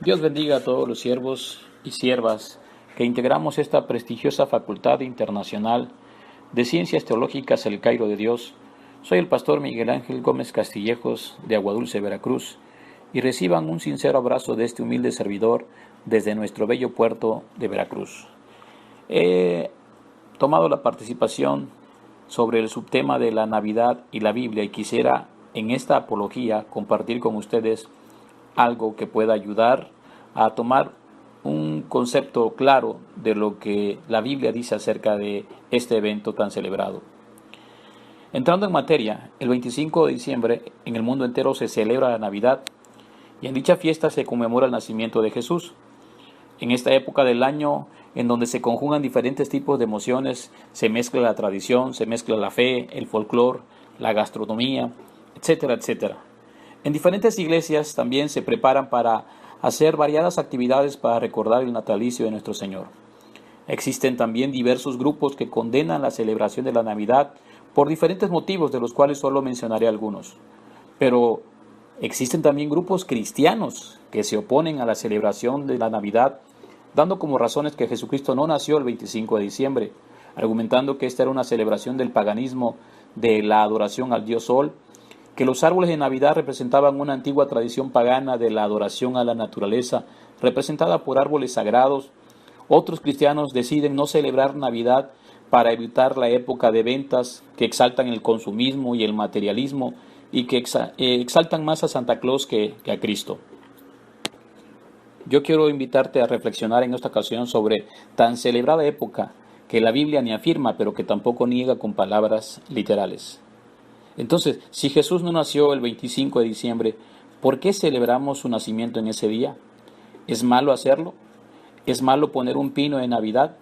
Dios bendiga a todos los siervos y siervas que integramos esta prestigiosa Facultad Internacional de Ciencias Teológicas El Cairo de Dios. Soy el pastor Miguel Ángel Gómez Castillejos de Aguadulce, Veracruz, y reciban un sincero abrazo de este humilde servidor desde nuestro bello puerto de Veracruz. He tomado la participación sobre el subtema de la Navidad y la Biblia y quisiera en esta apología compartir con ustedes algo que pueda ayudar a tomar un concepto claro de lo que la Biblia dice acerca de este evento tan celebrado. Entrando en materia, el 25 de diciembre en el mundo entero se celebra la Navidad y en dicha fiesta se conmemora el nacimiento de Jesús. En esta época del año en donde se conjugan diferentes tipos de emociones, se mezcla la tradición, se mezcla la fe, el folclore, la gastronomía, etcétera, etcétera. En diferentes iglesias también se preparan para hacer variadas actividades para recordar el natalicio de nuestro Señor. Existen también diversos grupos que condenan la celebración de la Navidad por diferentes motivos, de los cuales solo mencionaré algunos. Pero existen también grupos cristianos que se oponen a la celebración de la Navidad, dando como razones que Jesucristo no nació el 25 de diciembre, argumentando que esta era una celebración del paganismo, de la adoración al dios Sol, que los árboles de Navidad representaban una antigua tradición pagana de la adoración a la naturaleza, representada por árboles sagrados. Otros cristianos deciden no celebrar Navidad para evitar la época de ventas que exaltan el consumismo y el materialismo y que exaltan más a Santa Claus que a Cristo. Yo quiero invitarte a reflexionar en esta ocasión sobre tan celebrada época que la Biblia ni afirma, pero que tampoco niega con palabras literales. Entonces, si Jesús no nació el 25 de diciembre, ¿por qué celebramos su nacimiento en ese día? ¿Es malo hacerlo? ¿Es malo poner un pino en Navidad?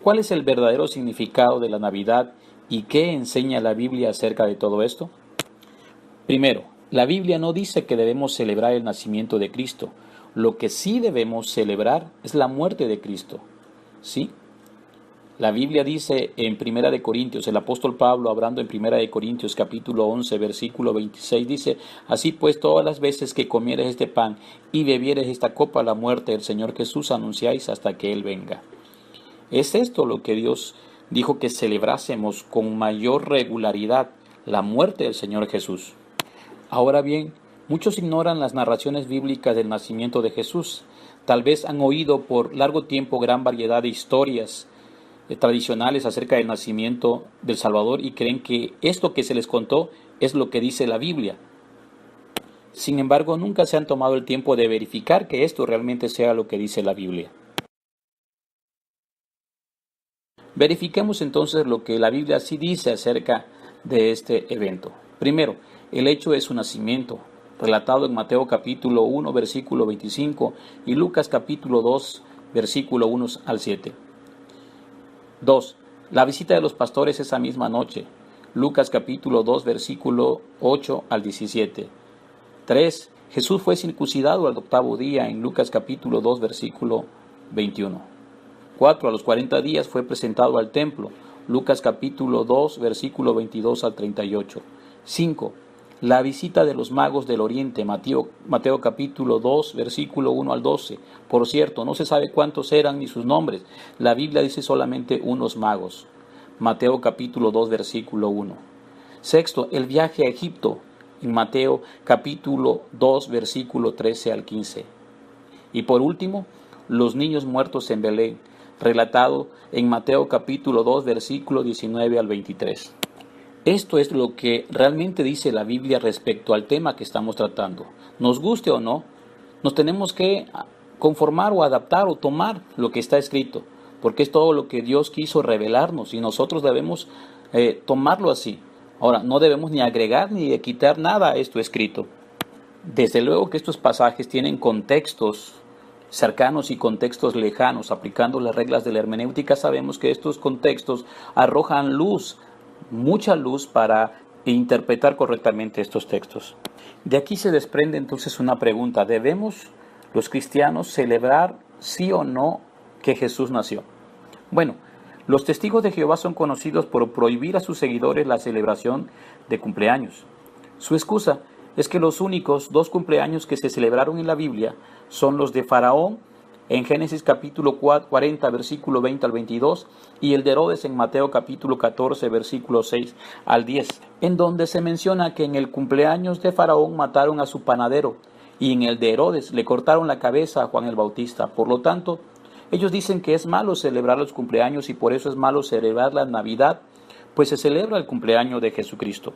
¿Cuál es el verdadero significado de la Navidad y qué enseña la Biblia acerca de todo esto? Primero, la Biblia no dice que debemos celebrar el nacimiento de Cristo. Lo que sí debemos celebrar es la muerte de Cristo. ¿Sí? La Biblia dice en Primera de Corintios, el apóstol Pablo hablando en Primera de Corintios capítulo 11 versículo 26 dice: así pues todas las veces que comieres este pan y bebieres esta copa, la muerte del Señor Jesús anunciáis hasta que Él venga. Es esto lo que Dios dijo que celebrásemos con mayor regularidad, la muerte del Señor Jesús. Ahora bien, muchos ignoran las narraciones bíblicas del nacimiento de Jesús. Tal vez han oído por largo tiempo gran variedad de historias tradicionales acerca del nacimiento del Salvador y creen que esto que se les contó es lo que dice la Biblia. Sin embargo, nunca se han tomado el tiempo de verificar que esto realmente sea lo que dice la Biblia. Verifiquemos entonces lo que la Biblia sí dice acerca de este evento. Primero, el hecho de su nacimiento, relatado en Mateo capítulo 1, versículo 25 y Lucas capítulo 2, versículo 1 al 7. 2. La visita de los pastores esa misma noche. Lucas capítulo 2, versículo 8 al 17. 3. Jesús fue circuncidado al octavo día en Lucas capítulo 2, versículo 21. 4. A los 40 días fue presentado al templo. Lucas capítulo 2, versículo 22 al 38. 5. La visita de los magos del oriente, Mateo capítulo 2, versículo 1 al 12. Por cierto, no se sabe cuántos eran ni sus nombres. La Biblia dice solamente unos magos. Mateo capítulo 2, versículo 1. 6. El viaje a Egipto, en Mateo capítulo 2, versículo 13 al 15. Y por último, los niños muertos en Belén, relatado en Mateo capítulo 2, versículo 19 al 23. Esto es lo que realmente dice la Biblia respecto al tema que estamos tratando. Nos guste o no, nos tenemos que conformar o adaptar o tomar lo que está escrito, porque es todo lo que Dios quiso revelarnos y nosotros debemos tomarlo así. Ahora, no debemos ni agregar ni quitar nada a esto escrito. Desde luego que estos pasajes tienen contextos cercanos y contextos lejanos. Aplicando las reglas de la hermenéutica, sabemos que estos contextos arrojan luz, mucha luz para interpretar correctamente estos textos. De aquí se desprende entonces una pregunta: ¿debemos los cristianos celebrar sí o no que Jesús nació? Bueno, los testigos de Jehová son conocidos por prohibir a sus seguidores la celebración de cumpleaños. Su excusa es que los únicos 2 cumpleaños que se celebraron en la Biblia son los de Faraón en Génesis capítulo 40, versículo 20 al 22, y el de Herodes en Mateo capítulo 14, versículo 6 al 10, en donde se menciona que en el cumpleaños de Faraón mataron a su panadero, y en el de Herodes le cortaron la cabeza a Juan el Bautista. Por lo tanto, ellos dicen que es malo celebrar los cumpleaños y por eso es malo celebrar la Navidad, pues se celebra el cumpleaños de Jesucristo.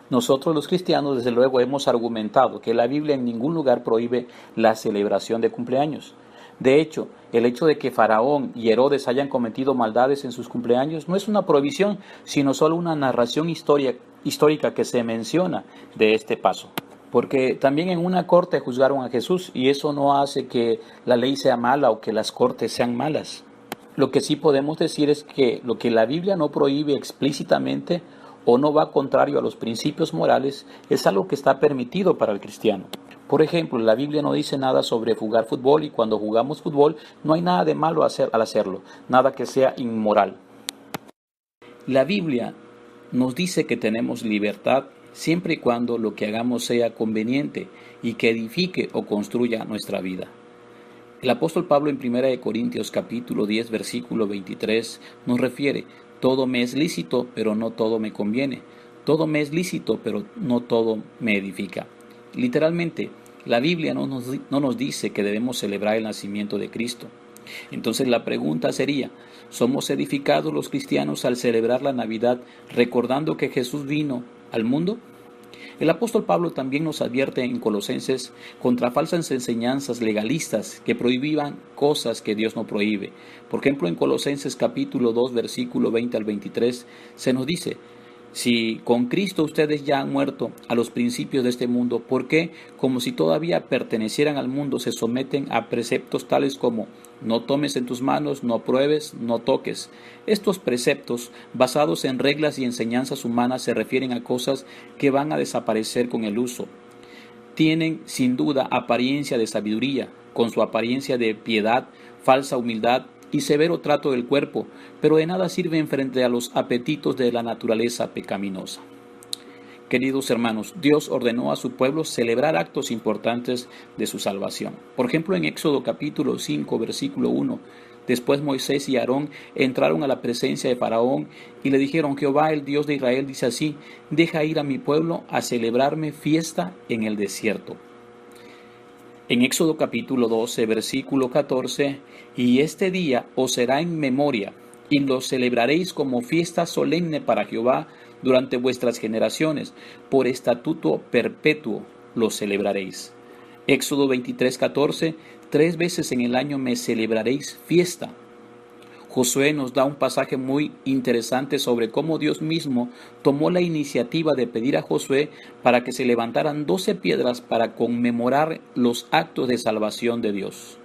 Nosotros los cristianos desde luego hemos argumentado que la Biblia en ningún lugar prohíbe la celebración de cumpleaños. De hecho, el hecho de que Faraón y Herodes hayan cometido maldades en sus cumpleaños no es una prohibición, sino solo una narración histórica que se menciona de este paso. Porque también en una corte juzgaron a Jesús y eso no hace que la ley sea mala o que las cortes sean malas. Lo que sí podemos decir es que lo que la Biblia no prohíbe explícitamente o no va contrario a los principios morales es algo que está permitido para el cristiano. Por ejemplo, la Biblia no dice nada sobre jugar fútbol y cuando jugamos fútbol no hay nada de malo al hacerlo, nada que sea inmoral. La Biblia nos dice que tenemos libertad siempre y cuando lo que hagamos sea conveniente y que edifique o construya nuestra vida. El apóstol Pablo en 1 Corintios capítulo 10 versículo 23 nos refiere: todo me es lícito, pero no todo me conviene. Todo me es lícito, pero no todo me edifica. Literalmente, la Biblia no nos dice que debemos celebrar el nacimiento de Cristo. Entonces la pregunta sería: ¿somos edificados los cristianos al celebrar la Navidad recordando que Jesús vino al mundo? El apóstol Pablo también nos advierte en Colosenses contra falsas enseñanzas legalistas que prohibían cosas que Dios no prohíbe. Por ejemplo, en Colosenses capítulo 2, versículo 20 al 23, se nos dice: si con Cristo ustedes ya han muerto a los principios de este mundo, ¿por qué, como si todavía pertenecieran al mundo, se someten a preceptos tales como no tomes en tus manos, no pruebes, no toques? Estos preceptos, basados en reglas y enseñanzas humanas, se refieren a cosas que van a desaparecer con el uso. Tienen, sin duda, apariencia de sabiduría, con su apariencia de piedad, falsa humildad y severo trato del cuerpo, pero de nada sirven frente a los apetitos de la naturaleza pecaminosa. Queridos hermanos, Dios ordenó a su pueblo celebrar actos importantes de su salvación. Por ejemplo, en Éxodo capítulo 5, versículo 1, después Moisés y Aarón entraron a la presencia de Faraón y le dijeron: Jehová, el Dios de Israel, dice así: deja ir a mi pueblo a celebrarme fiesta en el desierto. En Éxodo capítulo 12, versículo 14, y este día os será en memoria, y lo celebraréis como fiesta solemne para Jehová durante vuestras generaciones, por estatuto perpetuo lo celebraréis. Éxodo 23, 14, 3 veces en el año me celebraréis fiesta. Josué nos da un pasaje muy interesante sobre cómo Dios mismo tomó la iniciativa de pedir a Josué para que se levantaran 12 piedras para conmemorar los actos de salvación de Dios.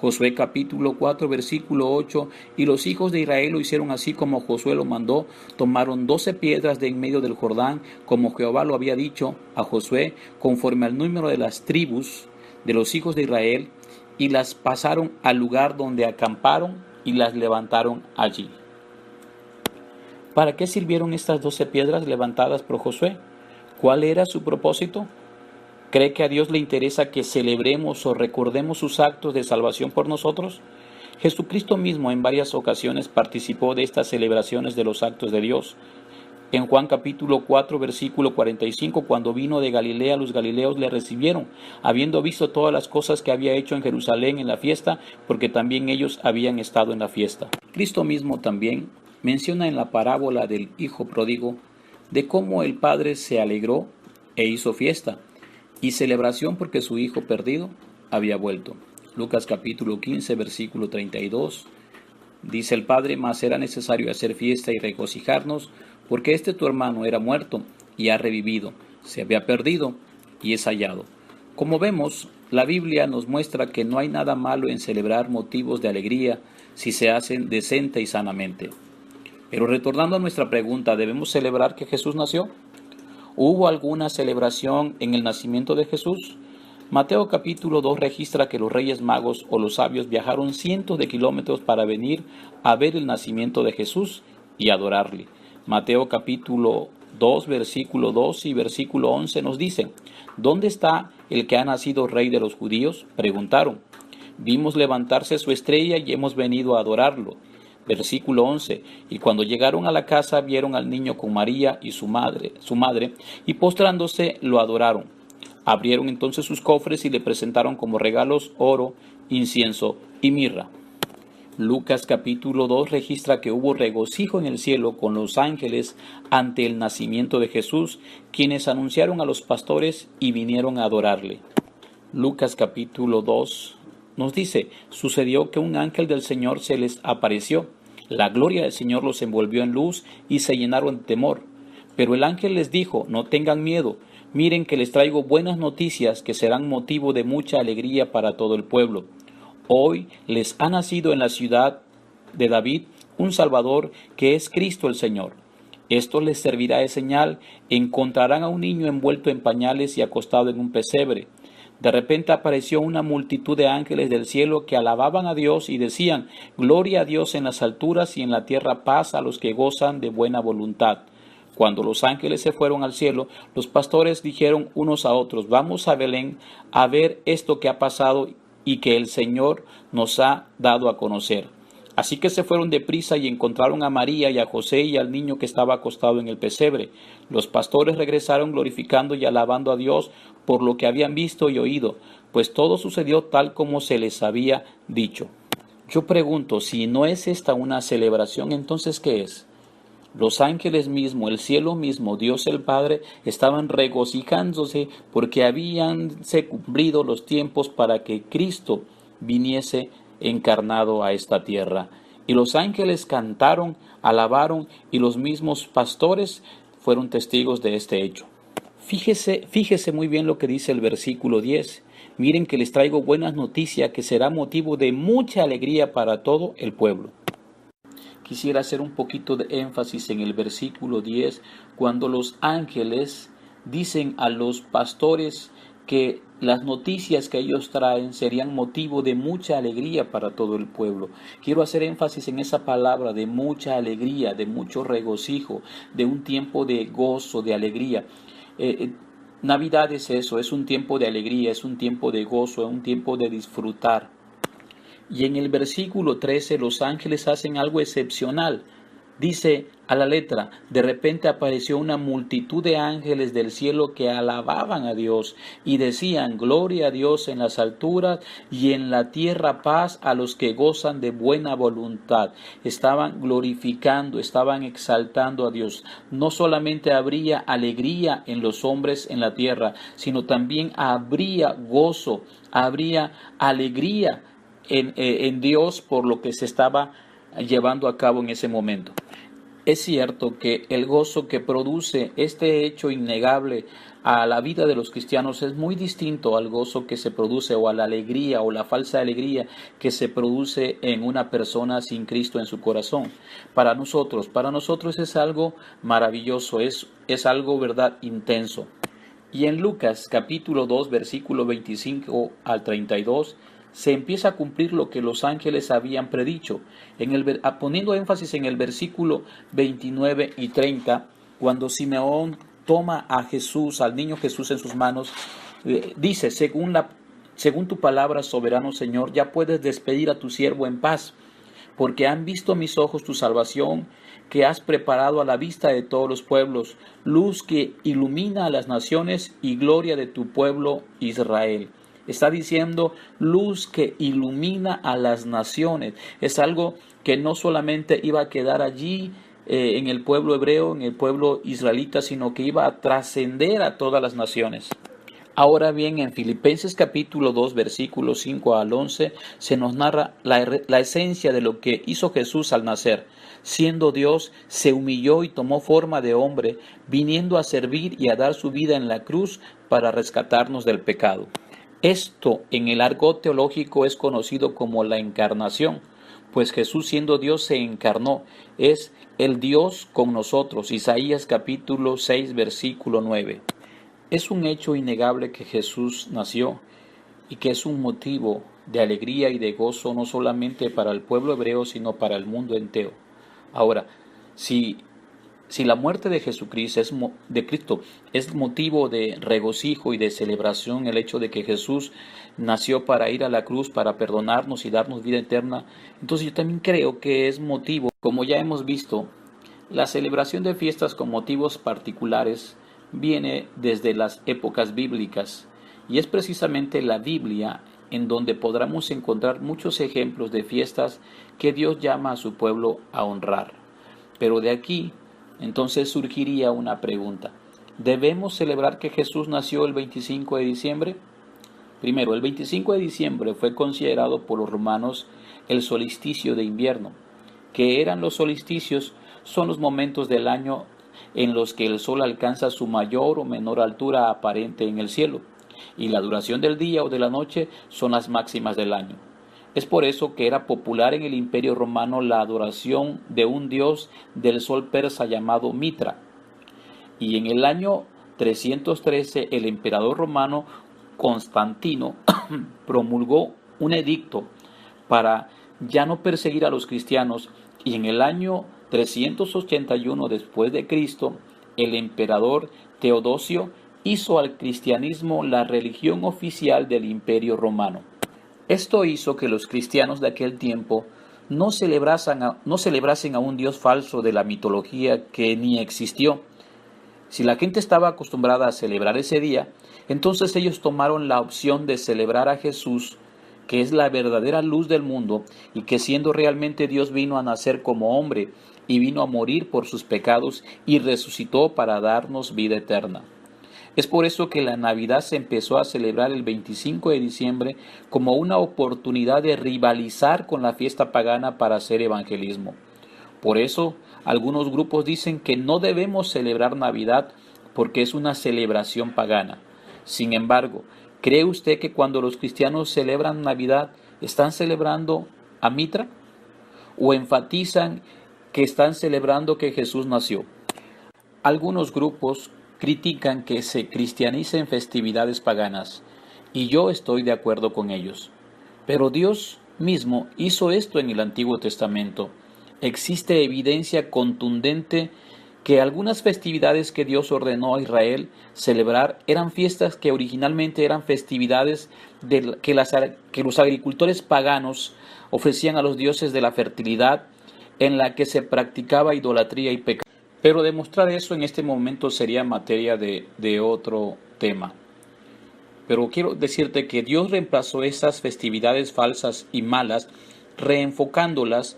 Josué capítulo 4 versículo 8, y los hijos de Israel lo hicieron así como Josué lo mandó, tomaron 12 piedras de en medio del Jordán, como Jehová lo había dicho a Josué, conforme al número de las tribus de los hijos de Israel, y las pasaron al lugar donde acamparon y las levantaron allí. ¿Para qué sirvieron estas 12 piedras levantadas por Josué? ¿Cuál era su propósito? ¿Cree que a Dios le interesa que celebremos o recordemos sus actos de salvación por nosotros? Jesucristo mismo en varias ocasiones participó de estas celebraciones de los actos de Dios. En Juan capítulo 4, versículo 45, cuando vino de Galilea, los galileos le recibieron, habiendo visto todas las cosas que había hecho en Jerusalén en la fiesta, porque también ellos habían estado en la fiesta. Cristo mismo también menciona en la parábola del hijo pródigo de cómo el padre se alegró e hizo fiesta y celebración porque su hijo perdido había vuelto. Lucas capítulo 15, versículo 32, dice el padre: mas era necesario hacer fiesta y regocijarnos, porque este tu hermano era muerto y ha revivido, se había perdido y es hallado. Como vemos, la Biblia nos muestra que no hay nada malo en celebrar motivos de alegría si se hacen decente y sanamente. Pero retornando a nuestra pregunta, ¿debemos celebrar que Jesús nació? ¿Hubo alguna celebración en el nacimiento de Jesús? Mateo capítulo 2 registra que los reyes magos o los sabios viajaron cientos de kilómetros para venir a ver el nacimiento de Jesús y adorarle. Mateo capítulo 2, versículo 2 y versículo 11 nos dicen: ¿Dónde está el que ha nacido rey de los judíos? Preguntaron. Vimos levantarse su estrella y hemos venido a adorarlo. Versículo 11. Y cuando llegaron a la casa vieron al niño con María y su madre, y postrándose lo adoraron. Abrieron entonces sus cofres y le presentaron como regalos oro, incienso y mirra. Lucas capítulo 2 registra que hubo regocijo en el cielo con los ángeles ante el nacimiento de Jesús, quienes anunciaron a los pastores y vinieron a adorarle. Lucas capítulo 2 nos dice: sucedió que un ángel del Señor se les apareció. La gloria del Señor los envolvió en luz y se llenaron de temor. Pero el ángel les dijo: no tengan miedo, miren que les traigo buenas noticias que serán motivo de mucha alegría para todo el pueblo. Hoy les ha nacido en la ciudad de David un Salvador, que es Cristo el Señor. Esto les servirá de señal: encontrarán a un niño envuelto en pañales y acostado en un pesebre. De repente apareció una multitud de ángeles del cielo que alababan a Dios y decían: gloria a Dios en las alturas y en la tierra paz a los que gozan de buena voluntad. Cuando los ángeles se fueron al cielo, los pastores dijeron unos a otros: vamos a Belén a ver esto que ha pasado y que el Señor nos ha dado a conocer. Así que se fueron deprisa y encontraron a María y a José y al niño que estaba acostado en el pesebre. Los pastores regresaron glorificando y alabando a Dios por lo que habían visto y oído, pues todo sucedió tal como se les había dicho. Yo pregunto, si no es esta una celebración, entonces ¿qué es? Los ángeles mismos, el cielo mismo, Dios el Padre, estaban regocijándose porque habíanse cumplido los tiempos para que Cristo viniese encarnado a esta tierra. Y los ángeles cantaron, alabaron, y los mismos pastores fueron testigos de este hecho. Fíjese muy bien lo que dice el versículo 10. Miren que les traigo buenas noticias que será motivo de mucha alegría para todo el pueblo. Quisiera hacer un poquito de énfasis en el versículo 10, cuando los ángeles dicen a los pastores que las noticias que ellos traen serían motivo de mucha alegría para todo el pueblo. Quiero hacer énfasis en esa palabra de mucha alegría, de mucho regocijo, de un tiempo de gozo, de alegría. Navidad es eso, es un tiempo de alegría, es un tiempo de gozo, es un tiempo de disfrutar. Y en el versículo 13 los ángeles hacen algo excepcional. Dice a la letra: de repente apareció una multitud de ángeles del cielo que alababan a Dios y decían: gloria a Dios en las alturas y en la tierra paz a los que gozan de buena voluntad. Estaban glorificando, estaban exaltando a Dios. No solamente habría alegría en los hombres en la tierra, sino también habría gozo, habría alegría en Dios por lo que se estaba llevando a cabo en ese momento. Es cierto que el gozo que produce este hecho innegable a la vida de los cristianos es muy distinto al gozo que se produce, o a la alegría o la falsa alegría que se produce en una persona sin Cristo en su corazón. Para nosotros es algo maravilloso, es algo, verdad, intenso. Y en Lucas capítulo 2 versículo 25 al 32 se empieza a cumplir lo que los ángeles habían predicho, poniendo énfasis en el versículo 29 y 30, cuando Simeón toma a Jesús, al niño Jesús en sus manos, dice: según tu palabra, soberano Señor, ya puedes despedir a tu siervo en paz, porque han visto mis ojos tu salvación, que has preparado a la vista de todos los pueblos, luz que ilumina a las naciones y gloria de tu pueblo Israel. Está diciendo luz que ilumina a las naciones. Es algo que no solamente iba a quedar allí en el pueblo hebreo, en el pueblo israelita, sino que iba a trascender a todas las naciones. Ahora bien, en Filipenses capítulo 2, versículos 5 al 11, se nos narra la esencia de lo que hizo Jesús al nacer. Siendo Dios, se humilló y tomó forma de hombre, viniendo a servir y a dar su vida en la cruz para rescatarnos del pecado. Esto en el argot teológico es conocido como la encarnación, pues Jesús, siendo Dios, se encarnó, es el Dios con nosotros. Isaías capítulo 6 versículo 9. Es un hecho innegable que Jesús nació y que es un motivo de alegría y de gozo no solamente para el pueblo hebreo, sino para el mundo entero. Ahora, si Si la muerte de Jesucristo es motivo de regocijo y de celebración, el hecho de que Jesús nació para ir a la cruz, para perdonarnos y darnos vida eterna, entonces yo también creo que es motivo, como ya hemos visto, la celebración de fiestas con motivos particulares viene desde las épocas bíblicas y es precisamente la Biblia en donde podremos encontrar muchos ejemplos de fiestas que Dios llama a su pueblo a honrar. Pero de aquí entonces surgiría una pregunta. ¿Debemos celebrar que Jesús nació el 25 de diciembre? Primero, el 25 de diciembre fue considerado por los romanos el solsticio de invierno. ¿Qué eran los solsticios? Son los momentos del año en los que el sol alcanza su mayor o menor altura aparente en el cielo, y la duración del día o de la noche son las máximas del año. Es por eso que era popular en el Imperio Romano la adoración de un dios del sol persa llamado Mitra. Y en el año 313 el emperador romano Constantino promulgó un edicto para ya no perseguir a los cristianos, y en el año 381 después de Cristo el emperador Teodosio hizo al cristianismo la religión oficial del Imperio Romano. Esto hizo que los cristianos de aquel tiempo no celebrasen a un Dios falso de la mitología que ni existió. Si la gente estaba acostumbrada a celebrar ese día, entonces ellos tomaron la opción de celebrar a Jesús, que es la verdadera luz del mundo y que siendo realmente Dios vino a nacer como hombre y vino a morir por sus pecados y resucitó para darnos vida eterna. Es por eso que la Navidad se empezó a celebrar el 25 de diciembre como una oportunidad de rivalizar con la fiesta pagana para hacer evangelismo. Por eso, algunos grupos dicen que no debemos celebrar Navidad porque es una celebración pagana. Sin embargo, ¿cree usted que cuando los cristianos celebran Navidad, están celebrando a Mitra? ¿O enfatizan que están celebrando que Jesús nació? Algunos grupos critican que se cristianicen festividades paganas, y yo estoy de acuerdo con ellos. Pero Dios mismo hizo esto en el Antiguo Testamento. Existe evidencia contundente que algunas festividades que Dios ordenó a Israel celebrar eran fiestas que originalmente eran festividades que los agricultores paganos ofrecían a los dioses de la fertilidad, en la que se practicaba idolatría y pecado. Pero demostrar eso en este momento sería materia de otro tema. Pero quiero decirte que Dios reemplazó esas festividades falsas y malas, reenfocándolas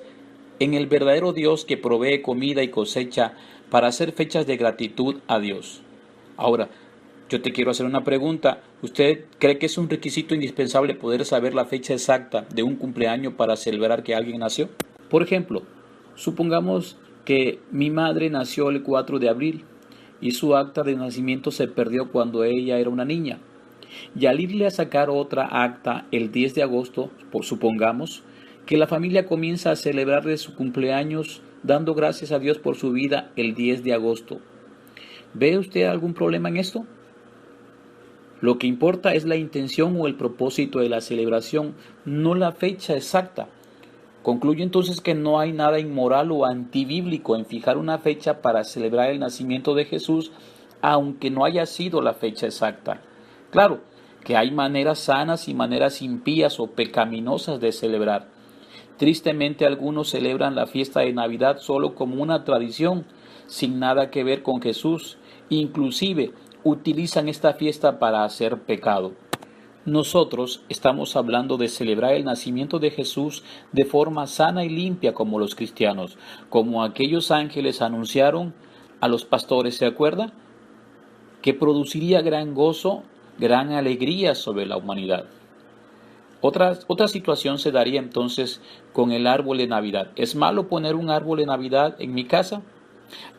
en el verdadero Dios que provee comida y cosecha para hacer fechas de gratitud a Dios. Ahora, yo te quiero hacer una pregunta. ¿Usted cree que es un requisito indispensable poder saber la fecha exacta de un cumpleaños para celebrar que alguien nació? Por ejemplo, supongamos que mi madre nació el 4 de abril y su acta de nacimiento se perdió cuando ella era una niña. Y al irle a sacar otra acta el 10 de agosto, supongamos que la familia comienza a celebrarle su cumpleaños dando gracias a Dios por su vida el 10 de agosto. ¿Ve usted algún problema en esto? Lo que importa es la intención o el propósito de la celebración, no la fecha exacta. Concluyo entonces que no hay nada inmoral o antibíblico en fijar una fecha para celebrar el nacimiento de Jesús, aunque no haya sido la fecha exacta. Claro, que hay maneras sanas y maneras impías o pecaminosas de celebrar. Tristemente algunos celebran la fiesta de Navidad solo como una tradición, sin nada que ver con Jesús. Inclusive utilizan esta fiesta para hacer pecado. Nosotros estamos hablando de celebrar el nacimiento de Jesús de forma sana y limpia como los cristianos, como aquellos ángeles anunciaron a los pastores, ¿se acuerda? Que produciría gran gozo, gran alegría sobre la humanidad. Otra situación se daría entonces con el árbol de Navidad. ¿Es malo poner un árbol de Navidad en mi casa?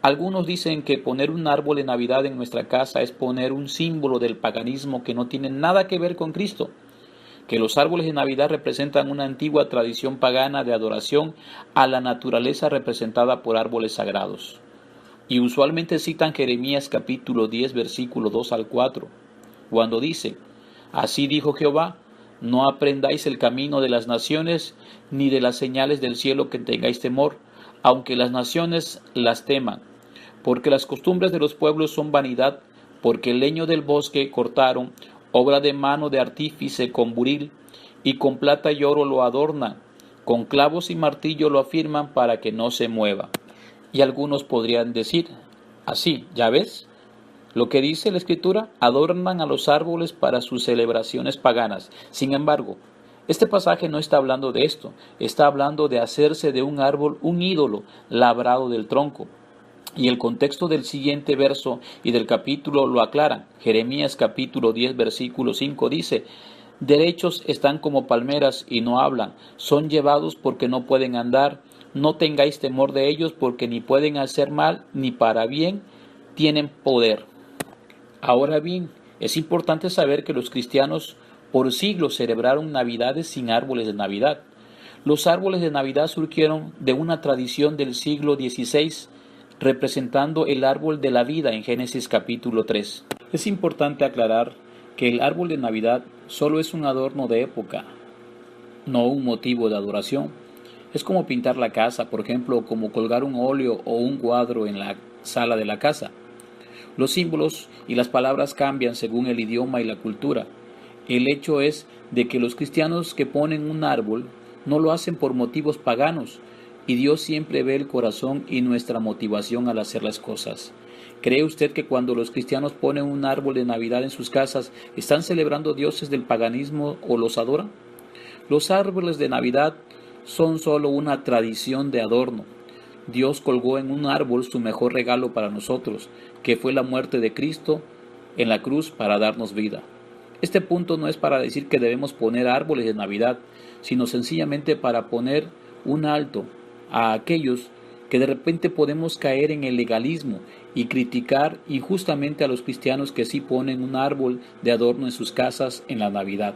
Algunos dicen que poner un árbol de Navidad en nuestra casa es poner un símbolo del paganismo que no tiene nada que ver con Cristo, que los árboles de Navidad representan una antigua tradición pagana de adoración a la naturaleza representada por árboles sagrados. Y usualmente citan Jeremías capítulo 10 versículo 2 al 4, cuando dice: así dijo Jehová, no aprendáis el camino de las naciones, ni de las señales del cielo que tengáis temor, aunque las naciones las teman, porque las costumbres de los pueblos son vanidad, porque el leño del bosque cortaron, obra de mano de artífice con buril, y con plata y oro lo adornan, con clavos y martillo lo afirman para que no se mueva. Y algunos podrían decir, así, ¿ya ves? Lo que dice la Escritura, adornan a los árboles para sus celebraciones paganas. Sin embargo, este pasaje no está hablando de esto, está hablando de hacerse de un árbol un ídolo labrado del tronco. Y el contexto del siguiente verso y del capítulo lo aclaran. Jeremías capítulo 10 versículo 5 dice, derechos están como palmeras y no hablan, son llevados porque no pueden andar, no tengáis temor de ellos porque ni pueden hacer mal ni para bien tienen poder. Ahora bien, es importante saber que los cristianos por siglos celebraron Navidades sin árboles de Navidad. Los árboles de Navidad surgieron de una tradición del siglo XVI, representando el árbol de la vida en Génesis capítulo 3. Es importante aclarar que el árbol de Navidad solo es un adorno de época, no un motivo de adoración. Es como pintar la casa, por ejemplo, o como colgar un óleo o un cuadro en la sala de la casa. Los símbolos y las palabras cambian según el idioma y la cultura. El hecho es de que los cristianos que ponen un árbol no lo hacen por motivos paganos, y Dios siempre ve el corazón y nuestra motivación al hacer las cosas. ¿Cree usted que cuando los cristianos ponen un árbol de Navidad en sus casas, están celebrando dioses del paganismo o los adoran? Los árboles de Navidad son solo una tradición de adorno. Dios colgó en un árbol su mejor regalo para nosotros, que fue la muerte de Cristo en la cruz para darnos vida. Este punto no es para decir que debemos poner árboles de Navidad, sino sencillamente para poner un alto a aquellos que de repente podemos caer en el legalismo y criticar injustamente a los cristianos que sí ponen un árbol de adorno en sus casas en la Navidad.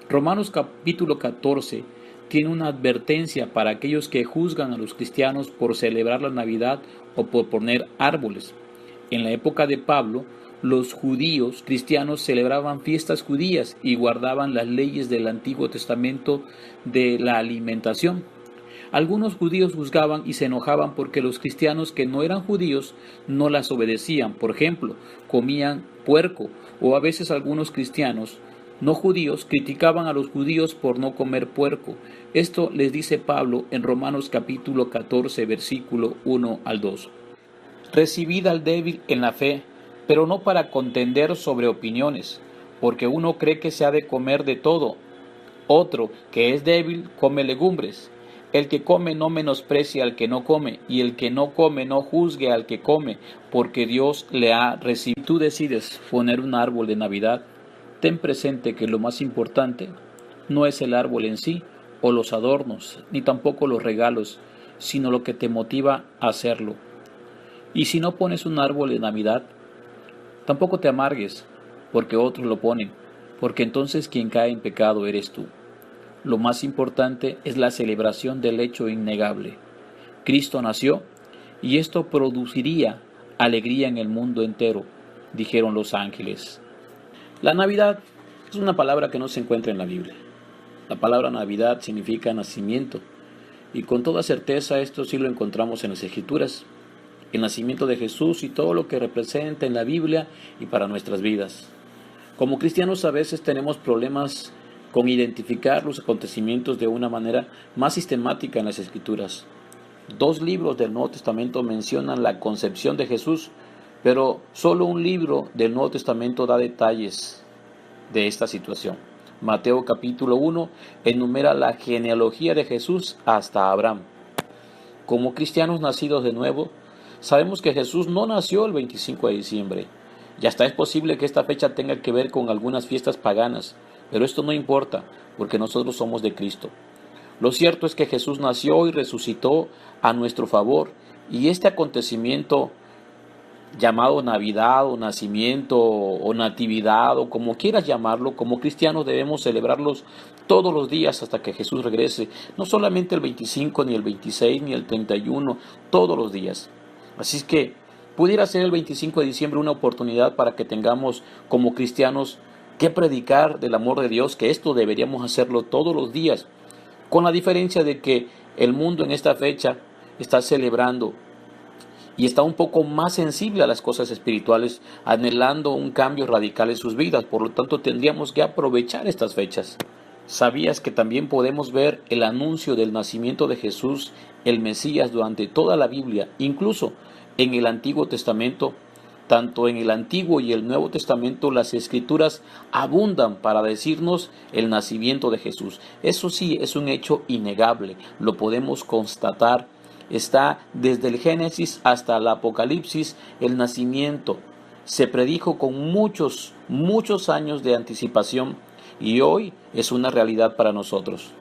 Romanos capítulo 14 tiene una advertencia para aquellos que juzgan a los cristianos por celebrar la Navidad o por poner árboles. En la época de Pablo, los judíos cristianos celebraban fiestas judías y guardaban las leyes del Antiguo Testamento de la alimentación. Algunos judíos juzgaban y se enojaban porque los cristianos que no eran judíos no las obedecían. Por ejemplo, comían puerco, o a veces algunos cristianos no judíos criticaban a los judíos por no comer puerco. Esto les dice Pablo en Romanos capítulo 14, versículo 1 al 2. Recibid al débil en la fe, pero no para contender sobre opiniones, porque uno cree que se ha de comer de todo, otro, que es débil, come legumbres. El que come no menosprecie al que no come, y el que no come no juzgue al que come, porque Dios le ha recibido. Tú decides poner un árbol de Navidad, ten presente que lo más importante no es el árbol en sí, o los adornos, ni tampoco los regalos, sino lo que te motiva a hacerlo. Y si no pones un árbol de Navidad, tampoco te amargues, porque otros lo ponen, porque entonces quien cae en pecado eres tú. Lo más importante es la celebración del hecho innegable. Cristo nació y esto produciría alegría en el mundo entero, dijeron los ángeles. La Navidad es una palabra que no se encuentra en la Biblia. La palabra Navidad significa nacimiento y con toda certeza esto sí lo encontramos en las Escrituras. El nacimiento de Jesús y todo lo que representa en la Biblia y para nuestras vidas. Como cristianos a veces tenemos problemas con identificar los acontecimientos de una manera más sistemática en las Escrituras. 2 libros del Nuevo Testamento mencionan la concepción de Jesús, pero solo un libro del Nuevo Testamento da detalles de esta situación. Mateo capítulo 1 enumera la genealogía de Jesús hasta Abraham. Como cristianos nacidos de nuevo, sabemos que Jesús no nació el 25 de diciembre. Y hasta es posible que esta fecha tenga que ver con algunas fiestas paganas, pero esto no importa, porque nosotros somos de Cristo. Lo cierto es que Jesús nació y resucitó a nuestro favor, y este acontecimiento llamado Navidad o nacimiento o natividad o como quieras llamarlo, como cristianos debemos celebrarlos todos los días hasta que Jesús regrese, no solamente el 25, ni el 26, ni el 31, todos los días. Así es que pudiera ser el 25 de diciembre una oportunidad para que tengamos como cristianos que predicar del amor de Dios, que esto deberíamos hacerlo todos los días, con la diferencia de que el mundo en esta fecha está celebrando y está un poco más sensible a las cosas espirituales, anhelando un cambio radical en sus vidas. Por lo tanto, tendríamos que aprovechar estas fechas. ¿Sabías que también podemos ver el anuncio del nacimiento de Jesús, el Mesías, durante toda la Biblia, incluso en el Antiguo Testamento? Tanto en el Antiguo y el Nuevo Testamento las Escrituras abundan para decirnos el nacimiento de Jesús. Eso sí, es un hecho innegable, lo podemos constatar. Está desde el Génesis hasta el Apocalipsis el nacimiento. Se predijo con muchos años de anticipación y hoy es una realidad para nosotros.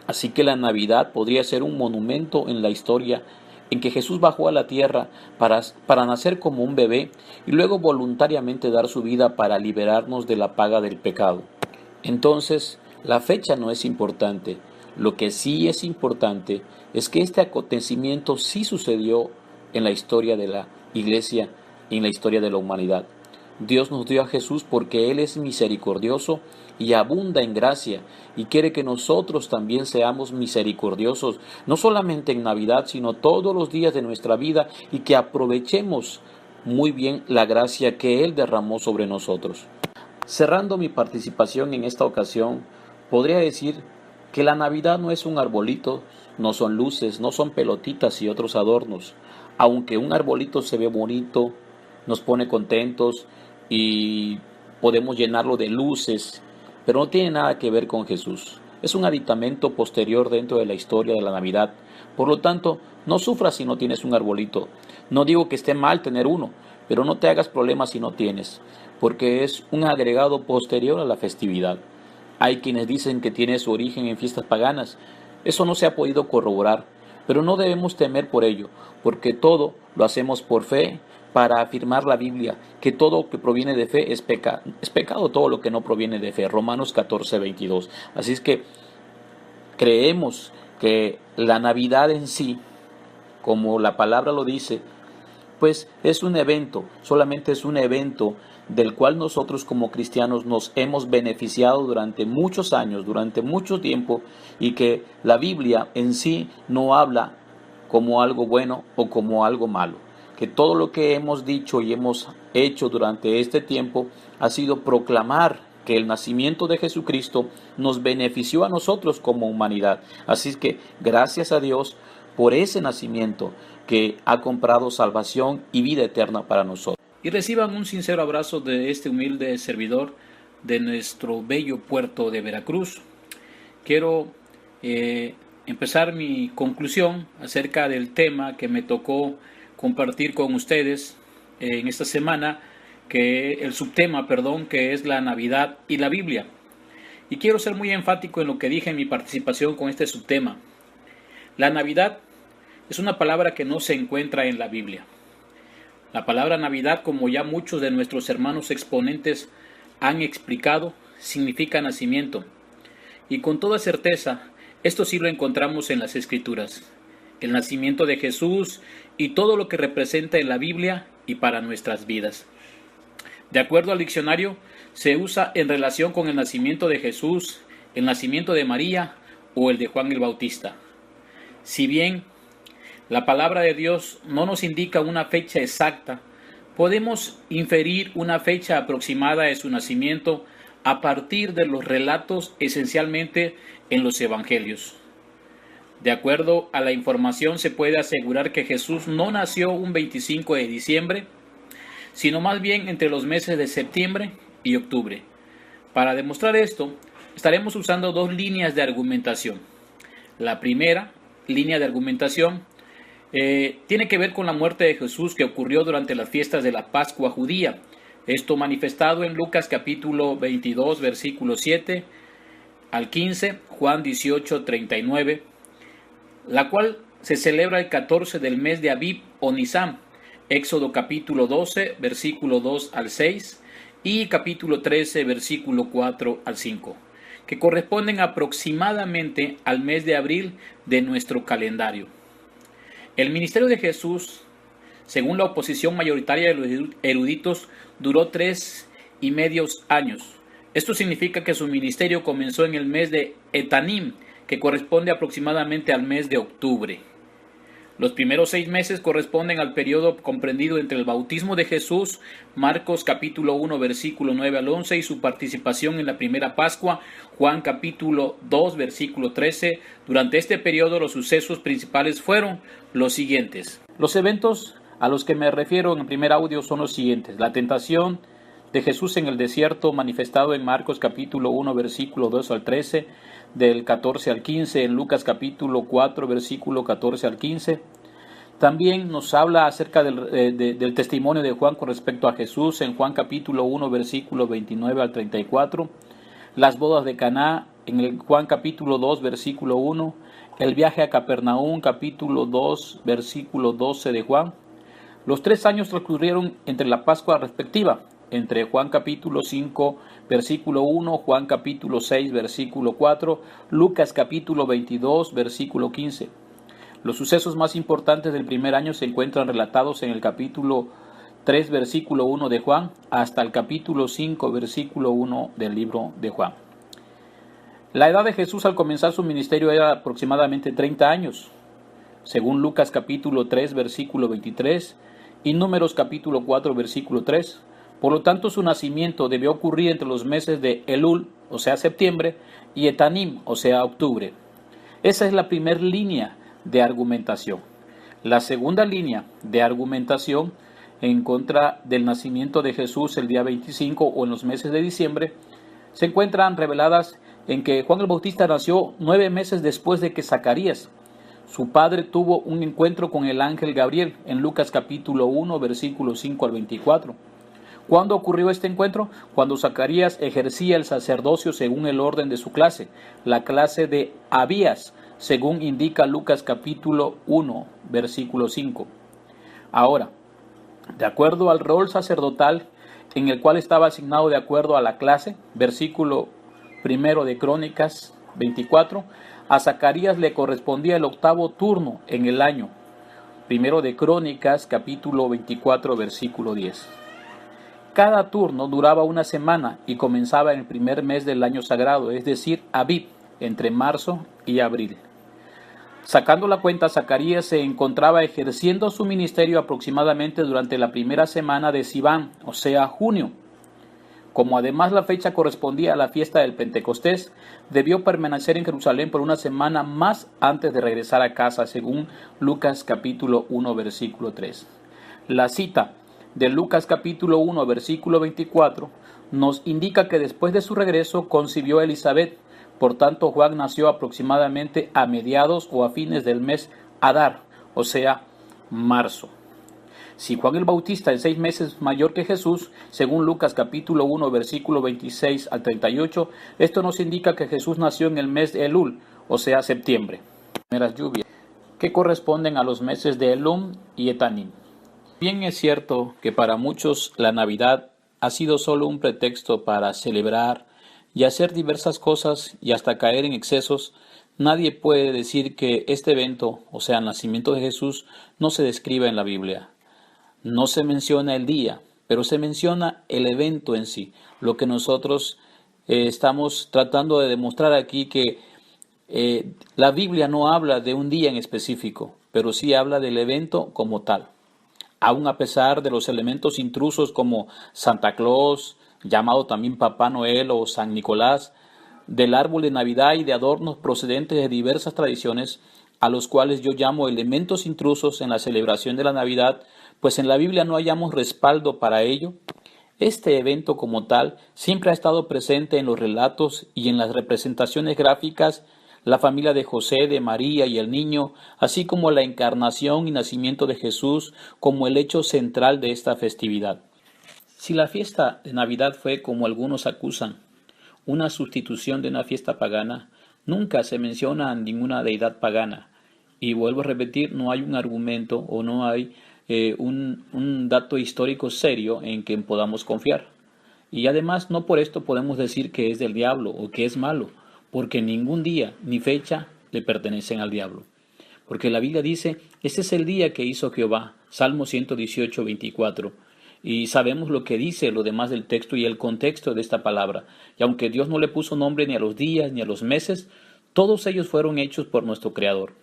Así que la Navidad podría ser un monumento en la historia en que Jesús bajó a la tierra para nacer como un bebé y luego voluntariamente dar su vida para liberarnos de la paga del pecado. Entonces, la fecha no es importante. Lo que sí es importante es que este acontecimiento sí sucedió en la historia de la Iglesia y en la historia de la humanidad. Dios nos dio a Jesús porque Él es misericordioso y abunda en gracia y quiere que nosotros también seamos misericordiosos, no solamente en Navidad, sino todos los días de nuestra vida y que aprovechemos muy bien la gracia que Él derramó sobre nosotros. Cerrando mi participación en esta ocasión, podría decir que la Navidad no es un arbolito, no son luces, no son pelotitas y otros adornos. Aunque un arbolito se ve bonito, nos pone contentos y podemos llenarlo de luces, pero no tiene nada que ver con Jesús. Es un aditamento posterior dentro de la historia de la Navidad. Por lo tanto, no sufras si no tienes un arbolito. No digo que esté mal tener uno, pero no te hagas problemas si no tienes, porque es un agregado posterior a la festividad. Hay quienes dicen que tiene su origen en fiestas paganas. Eso no se ha podido corroborar, pero no debemos temer por ello, porque todo lo hacemos por fe, para afirmar la Biblia, que todo lo que proviene de fe es pecado, todo lo que no proviene de fe. Romanos 14:22. Así es que creemos que la Navidad en sí, como la palabra lo dice, pues es un evento, solamente es un evento del cual nosotros como cristianos nos hemos beneficiado durante muchos años, durante mucho tiempo, y que la Biblia en sí no habla como algo bueno o como algo malo. Que todo lo que hemos dicho y hemos hecho durante este tiempo ha sido proclamar que el nacimiento de Jesucristo nos benefició a nosotros como humanidad. Así es que gracias a Dios por ese nacimiento que ha comprado salvación y vida eterna para nosotros. Y reciban un sincero abrazo de este humilde servidor de nuestro bello puerto de Veracruz. Quiero empezar mi conclusión acerca del tema que me tocó compartir con ustedes en esta semana, el subtema, que es la Navidad y la Biblia. Y quiero ser muy enfático en lo que dije en mi participación con este subtema. La Navidad es una palabra que no se encuentra en la Biblia. La palabra Navidad, como ya muchos de nuestros hermanos exponentes han explicado, significa nacimiento. Y con toda certeza, esto sí lo encontramos en las Escrituras. El nacimiento de Jesús y todo lo que representa en la Biblia y para nuestras vidas. De acuerdo al diccionario, se usa en relación con el nacimiento de Jesús, el nacimiento de María o el de Juan el Bautista. Si bien la palabra de Dios no nos indica una fecha exacta, podemos inferir una fecha aproximada de su nacimiento a partir de los relatos esencialmente en los evangelios. De acuerdo a la información, se puede asegurar que Jesús no nació un 25 de diciembre, sino más bien entre los meses de septiembre y octubre. Para demostrar esto, estaremos usando dos líneas de argumentación. La primera línea de argumentación tiene que ver con la muerte de Jesús que ocurrió durante las fiestas de la Pascua judía. Esto manifestado en Lucas capítulo 22, versículos 7 al 15, Juan 18, 39, la cual se celebra el 14 del mes de Abib o Nisán, Éxodo capítulo 12, versículo 2 al 6 y capítulo 13, versículo 4 al 5, que corresponden aproximadamente al mes de abril de nuestro calendario. El ministerio de Jesús, según la oposición mayoritaria de los eruditos, duró 3,5 años. Esto significa que su ministerio comenzó en el mes de Etanim, que corresponde aproximadamente al mes de octubre. Los primeros 6 meses corresponden al periodo comprendido entre el bautismo de Jesús, Marcos capítulo 1 versículo 9 al 11, y su participación en la primera Pascua, Juan capítulo 2 versículo 13. Durante este periodo los sucesos principales fueron los siguientes. Los eventos a los que me refiero en el primer audio son los siguientes: la tentación de Jesús en el desierto, manifestado en Marcos capítulo 1 versículo 2 al 13, del 14 al 15, en Lucas capítulo 4 versículo 14 al 15. También nos habla acerca del testimonio de Juan con respecto a Jesús en Juan capítulo 1 versículo 29 al 34, las bodas de Caná en el Juan capítulo 2 versículo 1, el viaje a Capernaum capítulo 2 versículo 12 de Juan. Los 3 años transcurrieron entre la Pascua respectiva, entre Juan capítulo 5 versículo 1, Juan capítulo 6 versículo 4, Lucas capítulo 22 versículo 15. Los sucesos más importantes del primer año se encuentran relatados en el capítulo 3 versículo 1 de Juan hasta el capítulo 5 versículo 1 del libro de Juan. La edad de Jesús al comenzar su ministerio era aproximadamente 30 años, según Lucas capítulo 3 versículo 23 y Números capítulo 4 versículo 3. Por lo tanto, su nacimiento debió ocurrir entre los meses de Elul, o sea septiembre, y Etanim, o sea octubre. Esa es la primera línea de argumentación. La segunda línea de argumentación en contra del nacimiento de Jesús el día 25 o en los meses de diciembre se encuentran reveladas en que Juan el Bautista nació 9 meses después de que Zacarías, su padre, tuvo un encuentro con el ángel Gabriel en Lucas capítulo 1 versículos 5 al 24. ¿Cuándo ocurrió este encuentro? Cuando Zacarías ejercía el sacerdocio según el orden de su clase, la clase de Abías, según indica Lucas capítulo 1, versículo 5. Ahora, de acuerdo al rol sacerdotal en el cual estaba asignado de acuerdo a la clase, versículo 1 de Crónicas 24, a Zacarías le correspondía el 8º turno en el año. 1 de Crónicas capítulo 24, versículo 10. Cada turno duraba una semana y comenzaba en el primer mes del año sagrado, es decir, Abib, entre marzo y abril. Sacando la cuenta, Zacarías se encontraba ejerciendo su ministerio aproximadamente durante la primera semana de Siván, o sea, junio. Como además la fecha correspondía a la fiesta del Pentecostés, debió permanecer en Jerusalén por una semana más antes de regresar a casa, según Lucas capítulo 1, versículo 3. La cita de Lucas capítulo 1, versículo 24, nos indica que después de su regreso concibió a Elizabeth. Por tanto, Juan nació aproximadamente a mediados o a fines del mes Adar, o sea, marzo. Si Juan el Bautista es 6 meses mayor que Jesús, según Lucas capítulo 1, versículo 26 al 38, esto nos indica que Jesús nació en el mes de Elul, o sea, septiembre. Primeras lluvias, que corresponden a los meses de Elul y Etanim. Bien es cierto que para muchos la Navidad ha sido solo un pretexto para celebrar y hacer diversas cosas y hasta caer en excesos. Nadie puede decir que este evento, o sea, el nacimiento de Jesús, no se describa en la Biblia. No se menciona el día, pero se menciona el evento en sí. Lo que nosotros estamos tratando de demostrar aquí, que la Biblia no habla de un día en específico, pero sí habla del evento como tal. Aún a pesar de los elementos intrusos como Santa Claus, llamado también Papá Noel o San Nicolás, del árbol de Navidad y de adornos procedentes de diversas tradiciones, a los cuales yo llamo elementos intrusos en la celebración de la Navidad, pues en la Biblia no hallamos respaldo para ello. Este evento como tal siempre ha estado presente en los relatos y en las representaciones gráficas, la familia de José, de María y el niño, así como la encarnación y nacimiento de Jesús como el hecho central de esta festividad. Si la fiesta de Navidad fue, como algunos acusan, una sustitución de una fiesta pagana, nunca se menciona a ninguna deidad pagana. Y vuelvo a repetir, no hay un argumento o no hay un dato histórico serio en que podamos confiar. Y además no por esto podemos decir que es del diablo o que es malo, porque ningún día ni fecha le pertenecen al diablo. Porque la Biblia dice, este es el día que hizo Jehová, Salmo 118, 24. Y sabemos lo que dice lo demás del texto y el contexto de esta palabra. Y aunque Dios no le puso nombre ni a los días ni a los meses, todos ellos fueron hechos por nuestro Creador.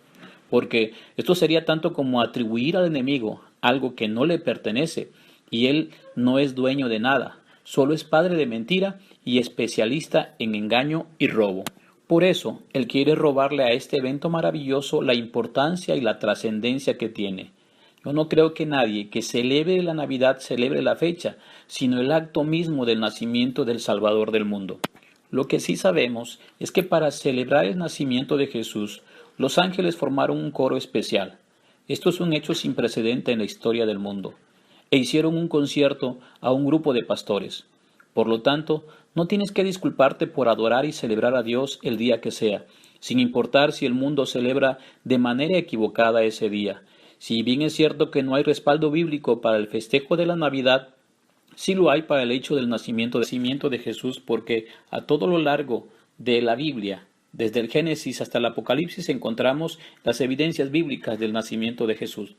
porque esto sería tanto como atribuir al enemigo algo que no le pertenece, y él no es dueño de nada, solo es padre de mentira y especialista en engaño y robo. Por eso, él quiere robarle a este evento maravilloso la importancia y la trascendencia que tiene. Yo no creo que nadie que celebre la Navidad celebre la fecha, sino el acto mismo del nacimiento del Salvador del mundo. Lo que sí sabemos es que para celebrar el nacimiento de Jesús, los ángeles formaron un coro especial. Esto es un hecho sin precedente en la historia del mundo. E hicieron un concierto a un grupo de pastores. Por lo tanto, no tienes que disculparte por adorar y celebrar a Dios el día que sea, sin importar si el mundo celebra de manera equivocada ese día. Si bien es cierto que no hay respaldo bíblico para el festejo de la Navidad, sí lo hay para el hecho del nacimiento de Jesús, porque a todo lo largo de la Biblia, desde el Génesis hasta el Apocalipsis, encontramos las evidencias bíblicas del nacimiento de Jesús.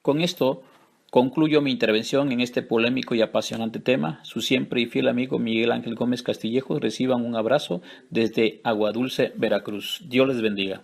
Con esto concluyo mi intervención en este polémico y apasionante tema. Su siempre y fiel amigo Miguel Ángel Gómez Castillejos. Reciban un abrazo desde Aguadulce, Veracruz. Dios les bendiga.